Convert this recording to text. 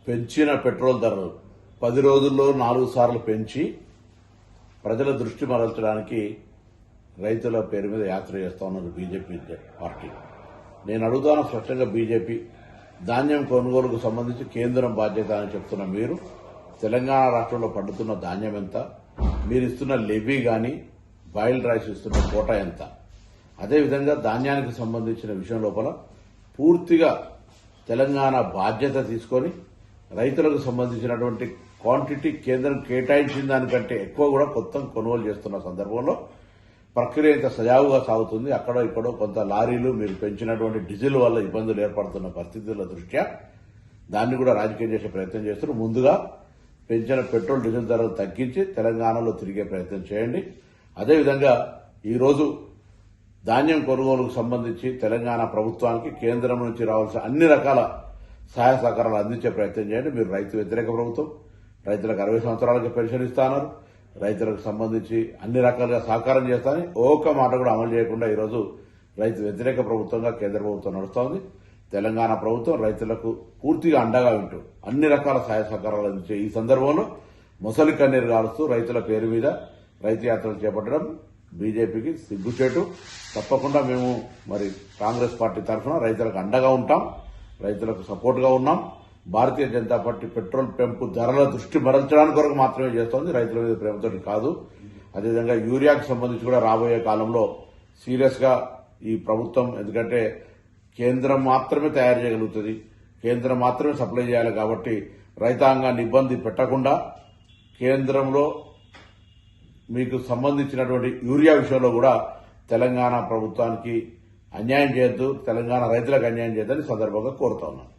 పెంచిన పెట్రోల్ ధరలు 10 రోజుల్లో 4 సార్లు పెంచి ప్రజల దృష్టి మరల్చడానికి రైతుల పేరు మీద యాత్ర చేస్తా ఉన్నది బీజేపీ పార్టీ. నేను అడుగుతాను స్పష్టంగా, బీజేపీ ధాన్యం కొనుగోలుకు సంబంధించి కేంద్రం బాధ్యత అని చెప్తున్న మీరు, తెలంగాణ రాష్ట్రంలో పండుతున్న ధాన్యం ఎంత, మీరు ఇస్తున్న లెవీ గాని బాయిల్డ్ రైస్ ఇస్తున్న కోట ఎంత, అదేవిధంగా ధాన్యానికి సంబంధించిన విషయం లోపల పూర్తిగా తెలంగాణ బాధ్యత తీసుకొని రైతులకు సంబంధించినటువంటి క్వాంటిటీ కేంద్రం కేటాయించిన దానికంటే ఎక్కువ కూడా కొత్త కొనుగోలు చేస్తున్న సందర్భంలో ప్రక్రియ ఇంత సజావుగా సాగుతుంది. అక్కడో ఇక్కడో కొంత లారీలు మీరు పెంచినటువంటి డీజిల్ వల్ల ఇబ్బందులు ఏర్పడుతున్న పరిస్థితుల దృష్ట్యా దాన్ని కూడా రాజకీయం చేసే ప్రయత్నం చేస్తున్నారు. ముందుగా పెంచిన పెట్రోల్ డీజిల్ ధరలు తగ్గించి తెలంగాణలో తిరిగే ప్రయత్నం చేయండి. అదేవిధంగా ఈరోజు ధాన్యం కొనుగోలుకు సంబంధించి తెలంగాణ ప్రభుత్వానికి కేంద్రం నుంచి రావాల్సిన అన్ని రకాల సహాయ సహకారాలు అందించే ప్రయత్నం చేయండి. మీరు రైతు వ్యతిరేక ప్రభుత్వం, రైతులకు 60 సంవత్సరాలకి పెన్షన్ ఇస్తున్నారు, రైతులకు సంబంధించి అన్ని రకాలుగా సహకారం చేస్తానని ఒక్క మాట కూడా అమలు చేయకుండా ఈరోజు రైతు వ్యతిరేక ప్రభుత్వంగా కేంద్ర ప్రభుత్వం నడుస్తోంది. తెలంగాణ ప్రభుత్వం రైతులకు పూర్తిగా అండగా ఉంటూ అన్ని రకాల సహాయ సహకారాలు అందించే ఈ సందర్భంలో మొసలి కన్నీరు కాలుస్తూ రైతుల పేరు మీద రైతు యాత్రలు చేపట్టడం బీజేపీకి సిగ్గుచేటు. తప్పకుండా మేము కాంగ్రెస్ పార్టీ తరఫున రైతులకు అండగా ఉంటాం, రైతులకు సపోర్టుగా ఉన్నాం. భారతీయ జనతా పార్టీ పెట్రోల్ పెంపు ధరల దృష్టి మరల్చడానికి కొరకు మాత్రమే చేస్తోంది, రైతుల మీద ప్రేమతో కాదు. అదేవిధంగా యూరియాకు సంబంధించి కూడా రాబోయే కాలంలో సీరియస్ గా ఈ ప్రభుత్వం, ఎందుకంటే కేంద్రం మాత్రమే తయారు చేయగలుగుతుంది, కేంద్రం మాత్రమే సప్లై చేయాలి కాబట్టి రైతాంగాన్ని ఇబ్బంది పెట్టకుండా కేంద్రంలో మీకు సంబంధించినటువంటి యూరియా విషయంలో కూడా తెలంగాణ ప్రభుత్వానికి అన్యాయం చేయొద్దు, తెలంగాణ రైతులకు అన్యాయం చేయొద్దని సందర్భంగా కోరుతా ఉన్నాను.